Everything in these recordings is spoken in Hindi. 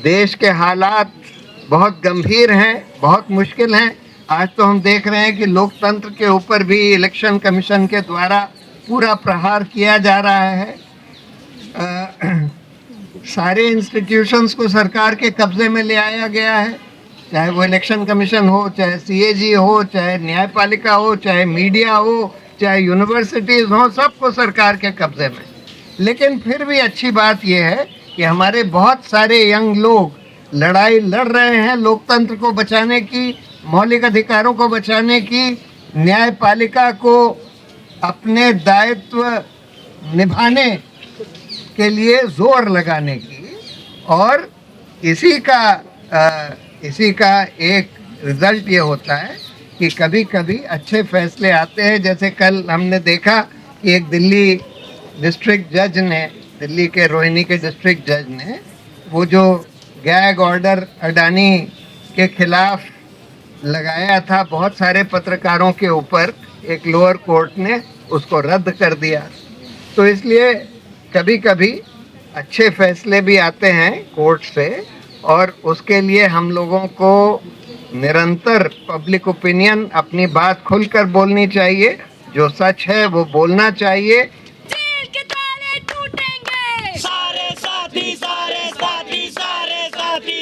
देश के हालात बहुत गंभीर हैं, बहुत मुश्किल हैं। आज तो हम देख रहे हैं कि लोकतंत्र के ऊपर भी इलेक्शन कमीशन के द्वारा पूरा प्रहार किया जा रहा है। सारे इंस्टीट्यूशंस को सरकार के कब्जे में ले आया गया है, चाहे वो इलेक्शन कमीशन हो, चाहे सीएजी हो, चाहे न्यायपालिका हो, चाहे मीडिया हो, चाहे यूनिवर्सिटीज़ हो, सबको सरकार के कब्जे में। लेकिन फिर भी अच्छी बात यह है कि हमारे बहुत सारे यंग लोग लड़ाई लड़ रहे हैं लोकतंत्र को बचाने की, मौलिक अधिकारों को बचाने की, न्यायपालिका को अपने दायित्व निभाने के लिए जोर लगाने की। और इसी का एक रिजल्ट ये होता है कि कभी कभी अच्छे फैसले आते हैं। जैसे कल हमने देखा कि एक दिल्ली डिस्ट्रिक्ट जज ने, दिल्ली के रोहिणी के डिस्ट्रिक्ट जज ने वो जो गैग ऑर्डर अडानी के खिलाफ लगाया था बहुत सारे पत्रकारों के ऊपर, एक लोअर कोर्ट ने उसको रद्द कर दिया। तो इसलिए कभी कभी अच्छे फैसले भी आते हैं कोर्ट से, और उसके लिए हम लोगों को निरंतर पब्लिक ओपिनियन अपनी बात खुलकर बोलनी चाहिए, जो सच है वो बोलना चाहिए। जेल के ताले टूटेंगे, सारे साथी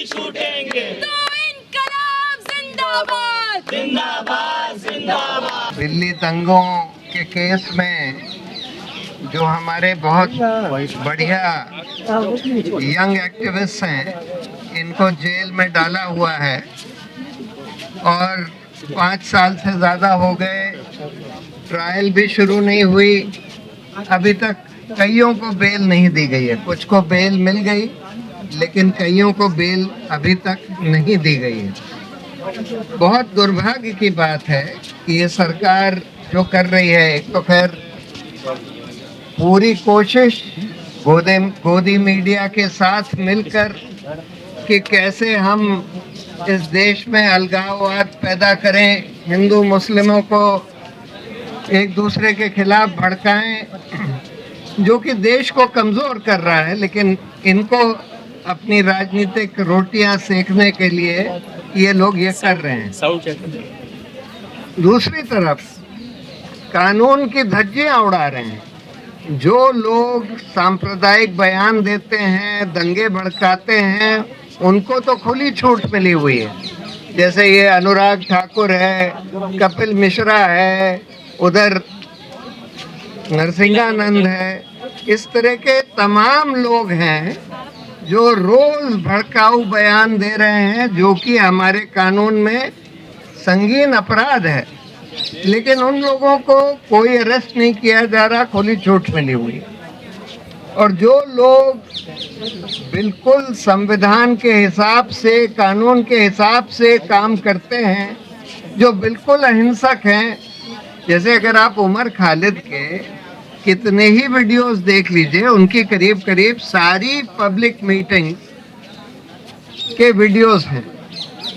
छूटेंगे। तो इनकलाब जिंदाबाद, जिंदाबाद जिंदाबाद। दिल्ली दंगों के केस में जो हमारे बहुत बढ़िया यंग एक्टिविस्ट हैं, इनको जेल में डाला हुआ है और 5 साल से ज़्यादा हो गए, ट्रायल भी शुरू नहीं हुई। अभी तक कईयों को बेल नहीं दी गई है, कुछ को बेल मिल गई लेकिन कईयों को बेल अभी तक नहीं दी गई है। बहुत दुर्भाग्य की बात है कि ये सरकार जो कर रही है, एक तो खैर पूरी कोशिश गोदी मीडिया के साथ मिलकर कि कैसे हम इस देश में अलगाववाद पैदा करें, हिंदू मुस्लिमों को एक दूसरे के खिलाफ भड़काएं, जो कि देश को कमज़ोर कर रहा है। लेकिन इनको अपनी राजनीतिक रोटियां सेकने के लिए ये लोग ये कर रहे हैं। दूसरी तरफ कानून की धज्जियां उड़ा रहे हैं। जो लोग सांप्रदायिक बयान देते हैं, दंगे भड़काते हैं, उनको तो खुली छूट मिली हुई है। जैसे ये अनुराग ठाकुर है, कपिल मिश्रा है, उधर नरसिंहानंद है, इस तरह के तमाम लोग हैं जो रोज भड़काऊ बयान दे रहे हैं, जो कि हमारे कानून में संगीन अपराध है। लेकिन उन लोगों को कोई अरेस्ट नहीं किया जा रहा, खुली छूट मिली हुई। और जो लोग बिल्कुल संविधान के हिसाब से, कानून के हिसाब से काम करते हैं, जो बिल्कुल अहिंसक हैं, जैसे अगर आप उमर खालिद के कितने ही वीडियोस देख लीजिए, उनकी करीब करीब सारी पब्लिक मीटिंग के वीडियोस हैं।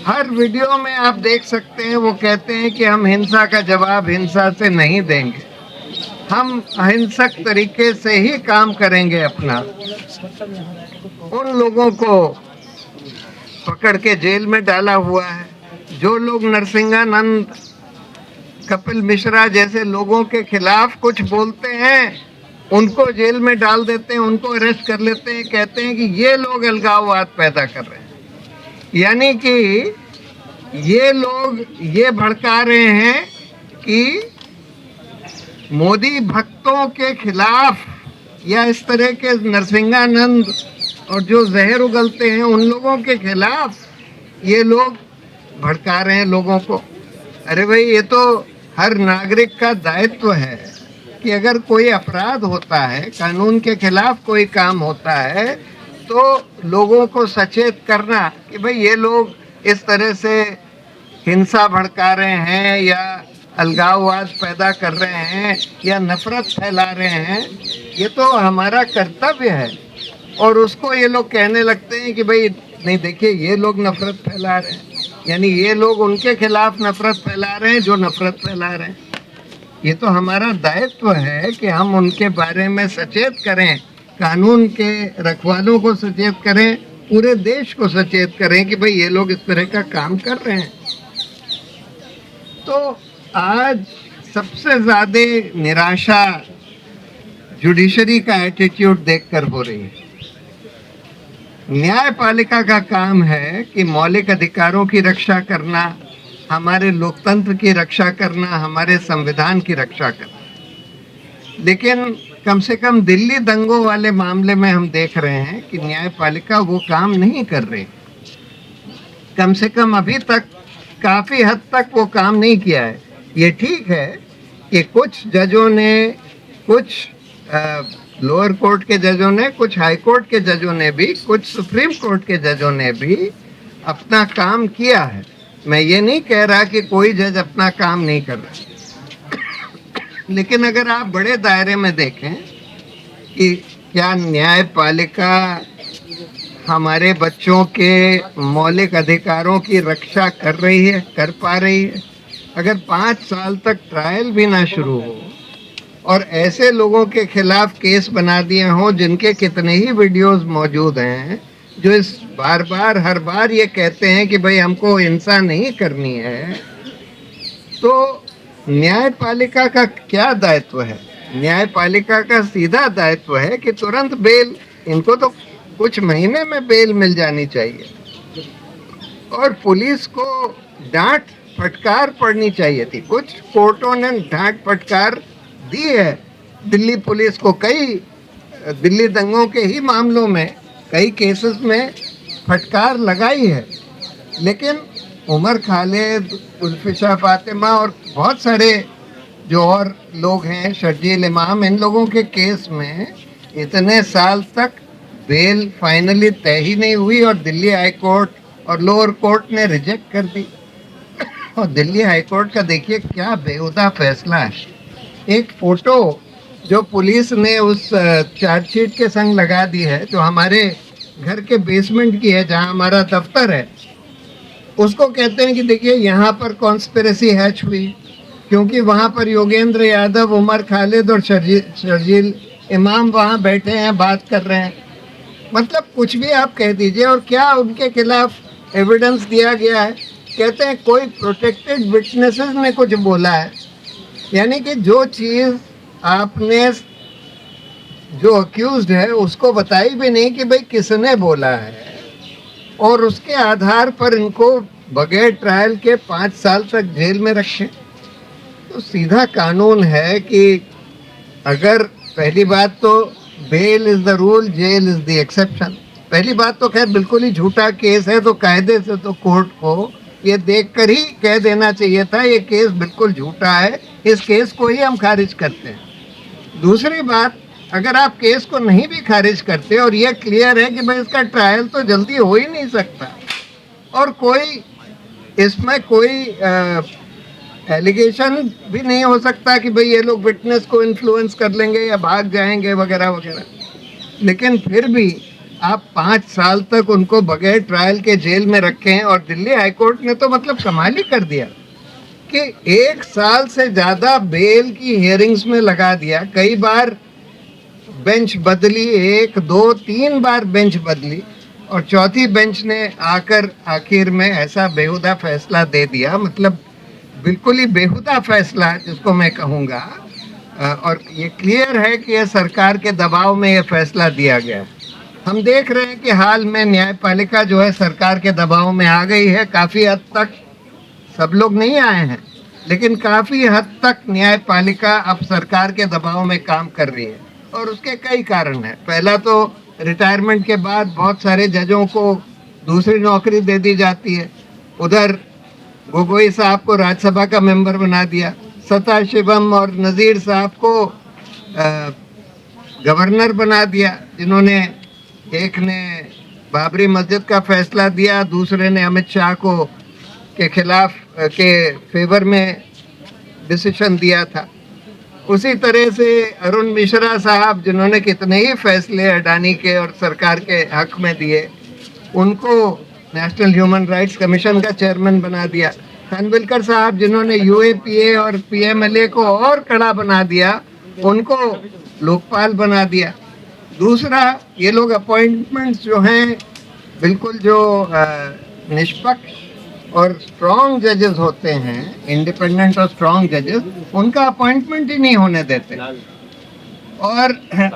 हर वीडियो में आप देख सकते हैं वो कहते हैं कि हम हिंसा का जवाब हिंसा से नहीं देंगे, हम अहिंसक तरीके से ही काम करेंगे अपना। उन लोगों को पकड़ के जेल में डाला हुआ है। जो लोग नरसिंहानंद, कपिल मिश्रा जैसे लोगों के खिलाफ कुछ बोलते हैं, उनको जेल में डाल देते हैं, उनको अरेस्ट कर लेते हैं, कहते हैं कि ये लोग अलगाववाद पैदा कर रहे हैं। यानी कि ये लोग ये भड़का रहे हैं कि मोदी भक्तों के खिलाफ, या इस तरह के नरसिंहानंद और जो जहर उगलते हैं उन लोगों के खिलाफ ये लोग भड़का रहे हैं लोगों को। अरे भाई, ये तो हर नागरिक का दायित्व है कि अगर कोई अपराध होता है, कानून के खिलाफ कोई काम होता है, तो लोगों को सचेत करना कि भाई ये लोग इस तरह से हिंसा भड़का रहे हैं या अलगाववाद पैदा कर रहे हैं या नफरत फैला रहे हैं, ये तो हमारा कर्तव्य है। और उसको ये लोग कहने लगते हैं कि भाई नहीं, देखिए ये लोग नफरत फैला रहे हैं, यानी ये लोग उनके खिलाफ नफरत फैला रहे हैं जो नफरत फैला रहे हैं। ये तो हमारा दायित्व है कि हम उनके बारे में सचेत करें, कानून के रखवालों को सचेत करें पूरे देश को सचेत करें कि भाई ये लोग इस तरह का काम कर रहे हैं। तो आज सबसे ज्यादा निराशा जुडिशरी का एटीट्यूड देखकर हो रही है। न्यायपालिका का काम है कि मौलिक अधिकारों की रक्षा करना, हमारे लोकतंत्र की रक्षा करना, हमारे संविधान की रक्षा करना। लेकिन कम से कम दिल्ली दंगों वाले मामले में हम देख रहे हैं कि न्यायपालिका वो काम नहीं कर रही। कम से कम अभी तक काफी हद तक वो काम नहीं किया है। ये ठीक है कि कुछ जजों ने, कुछ लोअर कोर्ट के जजों ने, कुछ हाई कोर्ट के जजों ने भी, कुछ सुप्रीम कोर्ट के जजों ने भी अपना काम किया है। मैं ये नहीं कह रहा कि कोई जज अपना काम नहीं कर रहा, लेकिन अगर आप बड़े दायरे में देखें कि क्या न्यायपालिका हमारे बच्चों के मौलिक अधिकारों की रक्षा कर रही है, कर पा रही है? अगर 5 साल तक ट्रायल भी ना शुरू हो और ऐसे लोगों के खिलाफ केस बना दिए हों जिनके कितने ही वीडियोस मौजूद हैं, जो इस बार बार हर बार ये कहते हैं कि भाई हमको हिंसा नहीं करनी है, तो न्यायपालिका का क्या दायित्व है? न्यायपालिका का सीधा दायित्व है कि तुरंत बेल, इनको तो कुछ महीने में बेल मिल जानी चाहिए। और पुलिस को डांट फटकार पड़नी चाहिए थी। कुछ कोर्टों ने डांट फटकार दी है दिल्ली पुलिस को, कई दिल्ली दंगों के ही मामलों में कई केसेस में फटकार लगाई है। लेकिन उमर खालिद, उल्फिशा फातिमा और बहुत सारे जो और लोग हैं, शर्जील इमाम, इन लोगों के केस में इतने साल तक बेल फाइनली तय ही नहीं हुई और दिल्ली हाई कोर्ट और लोअर कोर्ट ने रिजेक्ट कर दी। और दिल्ली हाई कोर्ट का देखिए क्या बेहुदा फैसला है। एक फोटो जो पुलिस ने उस चार्जशीट के संग लगा दी है, जो हमारे घर के बेसमेंट की है जहां हमारा दफ्तर है, उसको कहते हैं कि देखिए यहाँ पर कॉन्स्पिरेसी हैच हुई क्योंकि वहाँ पर योगेंद्र यादव, उमर खालिद और शर्जील इमाम वहाँ बैठे हैं, बात कर रहे हैं। मतलब कुछ भी आप कह दीजिए। और क्या उनके खिलाफ एविडेंस दिया गया है? कहते हैं कोई प्रोटेक्टेड विटनेसेस ने कुछ बोला है। यानी कि जो चीज़ आपने, जो अक्यूज्ड है, उसको बताई भी नहीं कि भाई किसने बोला है, और उसके आधार पर इनको बगैर ट्रायल के 5 साल तक जेल में रखें। तो सीधा कानून है कि अगर, पहली बात तो bail is the rule, jail is the exception. पहली बात तो खैर बिल्कुल ही झूठा केस है, तो कायदे से तो कोर्ट को ये देखकर ही कह देना चाहिए था ये केस बिल्कुल झूठा है, इस केस को ही हम खारिज करते हैं। दूसरी बात, अगर आप केस को नहीं भी खारिज करते और ये क्लियर है कि भाई इसका ट्रायल तो जल्दी हो ही नहीं सकता और कोई इसमें कोई एलिगेशन भी नहीं हो सकता कि भाई ये लोग विटनेस को इन्फ्लुएंस कर लेंगे या भाग जाएंगे वगैरह वगैरह, लेकिन फिर भी आप 5 साल तक उनको बगैर ट्रायल के जेल में रखें। और दिल्ली हाई कोर्ट ने तो मतलब कमाल ही कर दिया कि 1 साल से ज़्यादा बेल की हियरिंग्स में लगा दिया। कई बार बेंच बदली, 1, 2, 3 बार बेंच बदली, और चौथी बेंच ने आकर आखिर में ऐसा बेहुदा फैसला दे दिया, मतलब बिल्कुल ही बेहुदा फैसला जिसको मैं कहूँगा। और ये क्लियर है कि ये सरकार के दबाव में ये फैसला दिया गया। हम देख रहे हैं कि हाल में न्यायपालिका जो है सरकार के दबाव में आ गई है। काफ़ी हद तक, सब लोग नहीं आए हैं, लेकिन काफ़ी हद तक न्यायपालिका अब सरकार के दबाव में काम कर रही है और उसके कई कारण हैं। पहला तो रिटायरमेंट के बाद बहुत सारे जजों को दूसरी नौकरी दे दी जाती है। उधर गोगोई साहब को राज्यसभा का मेंबर बना दिया, सदाशिवम और नज़ीर साहब को गवर्नर बना दिया, जिन्होंने, एक ने बाबरी मस्जिद का फैसला दिया, दूसरे ने अमित शाह को के खिलाफ के फेवर में डिसीजन दिया था। उसी तरह से अरुण मिश्रा साहब, जिन्होंने कितने ही फैसले अडानी के और सरकार के हक में दिए, उनको नेशनल ह्यूमन राइट्स कमीशन का चेयरमैन बना दिया। खानविलकर साहब, जिन्होंने यूएपीए और पीएमएलए को और कड़ा बना दिया, उनको लोकपाल बना दिया। दूसरा, ये लोग अपॉइंटमेंट्स जो हैं बिल्कुल जो निष्पक्ष और स्ट्रॉन्ग जजेस होते हैं, इंडिपेंडेंट और स्ट्रॉन्ग जजेस, उनका अपॉइंटमेंट ही नहीं होने देते। और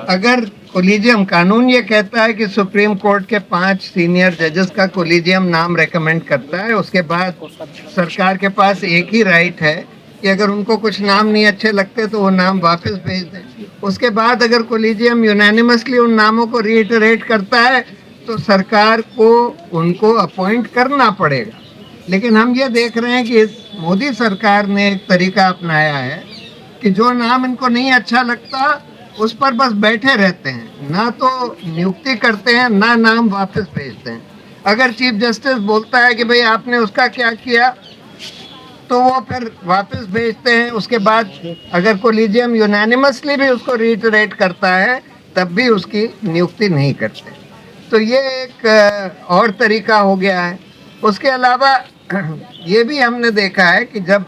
अगर कोलिजियम, कानून ये कहता है कि सुप्रीम कोर्ट के 5 सीनियर जजेस का कोलिजियम नाम रेकमेंड करता है, उसके बाद सरकार के पास एक ही राइट है कि अगर उनको कुछ नाम नहीं अच्छे लगते तो वो नाम वापस भेज दें। उसके बाद अगर कोलिजियम यूनानिमसली उन नामों को रीइटरेट करता है तो सरकार को उनको अपॉइंट करना पड़ेगा। लेकिन हम ये देख रहे हैं कि मोदी सरकार ने एक तरीका अपनाया है कि जो नाम इनको नहीं अच्छा लगता उस पर बस बैठे रहते हैं, ना तो नियुक्ति करते हैं ना नाम वापस भेजते हैं। अगर चीफ जस्टिस बोलता है कि भाई आपने उसका क्या किया तो वो फिर वापस भेजते हैं। उसके बाद अगर कोलिजियम यूनानिमसली भी उसको रीइटरेट करता है तब भी उसकी नियुक्ति नहीं करते। तो ये एक और तरीका हो गया है। उसके अलावा ये भी हमने देखा है कि जब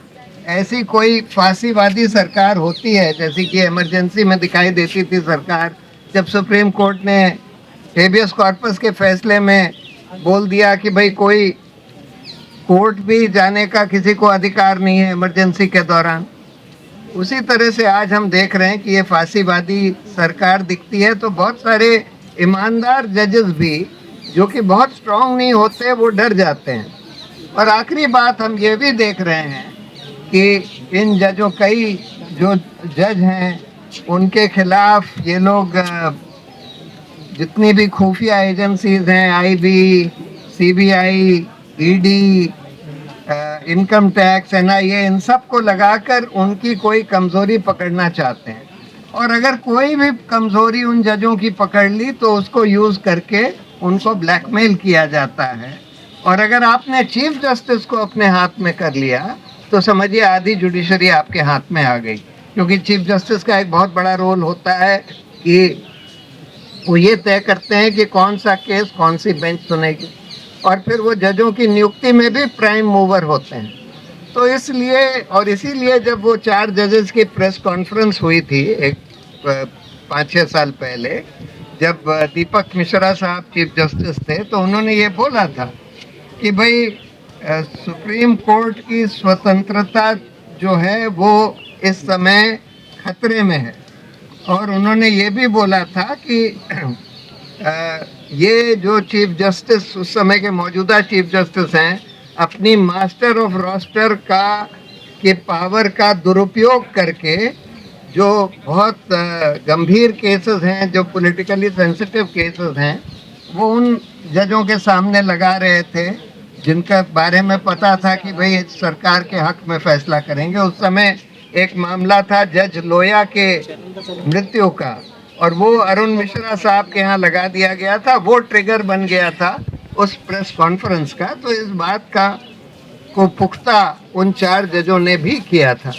ऐसी कोई फांसीवादी सरकार होती है, जैसी कि इमरजेंसी में दिखाई देती थी सरकार, जब सुप्रीम कोर्ट ने हेबियस कॉर्पस के फैसले में बोल दिया कि भाई कोई कोर्ट भी जाने का किसी को अधिकार नहीं है इमरजेंसी के दौरान, उसी तरह से आज हम देख रहे हैं कि ये फांसीवादी सरकार दिखती है। तो बहुत सारे ईमानदार जजेस भी जो कि बहुत स्ट्रांग नहीं होते वो डर जाते हैं। और आखिरी बात हम ये भी देख रहे हैं कि इन जजों, कई जो जज हैं उनके खिलाफ ये लोग जितनी भी खुफिया एजेंसीज हैं, IB, CBI, ED, income tax, NIA, इन सब को लगाकर उनकी कोई कमज़ोरी पकड़ना चाहते हैं। और अगर कोई भी कमज़ोरी उन जजों की पकड़ ली तो उसको यूज़ करके उनको ब्लैकमेल किया जाता है। और अगर आपने चीफ जस्टिस को अपने हाथ में कर लिया तो समझिए आधी जुडिशरी आपके हाथ में आ गई, क्योंकि चीफ जस्टिस का एक बहुत बड़ा रोल होता है कि वो ये तय करते हैं कि कौन सा केस कौन सी बेंच सुनेगी, और फिर वो जजों की नियुक्ति में भी प्राइम मूवर होते हैं। तो इसलिए और इसीलिए जब वो 4 जजेस की प्रेस कॉन्फ्रेंस हुई थी एक 5-6 साल पहले, जब दीपक मिश्रा साहब चीफ जस्टिस थे, तो उन्होंने ये बोला था कि भाई सुप्रीम कोर्ट की स्वतंत्रता जो है वो इस समय खतरे में है। और उन्होंने ये भी बोला था कि ये जो चीफ जस्टिस उस समय के मौजूदा चीफ जस्टिस हैं, अपनी मास्टर ऑफ रोस्टर के पावर का दुरुपयोग करके जो बहुत गंभीर केसेस हैं, जो पॉलिटिकली सेंसिटिव केसेस हैं, वो उन जजों के सामने लगा रहे थे जिनका बारे में पता था कि भाई सरकार के हक में फैसला करेंगे। उस समय एक मामला था जज लोया के मृत्यु का, और वो अरुण मिश्रा साहब के यहाँ लगा दिया गया था। वो ट्रिगर बन गया था उस प्रेस कॉन्फ्रेंस का। तो इस बात का को पुख्ता उन 4 जजों ने भी किया था।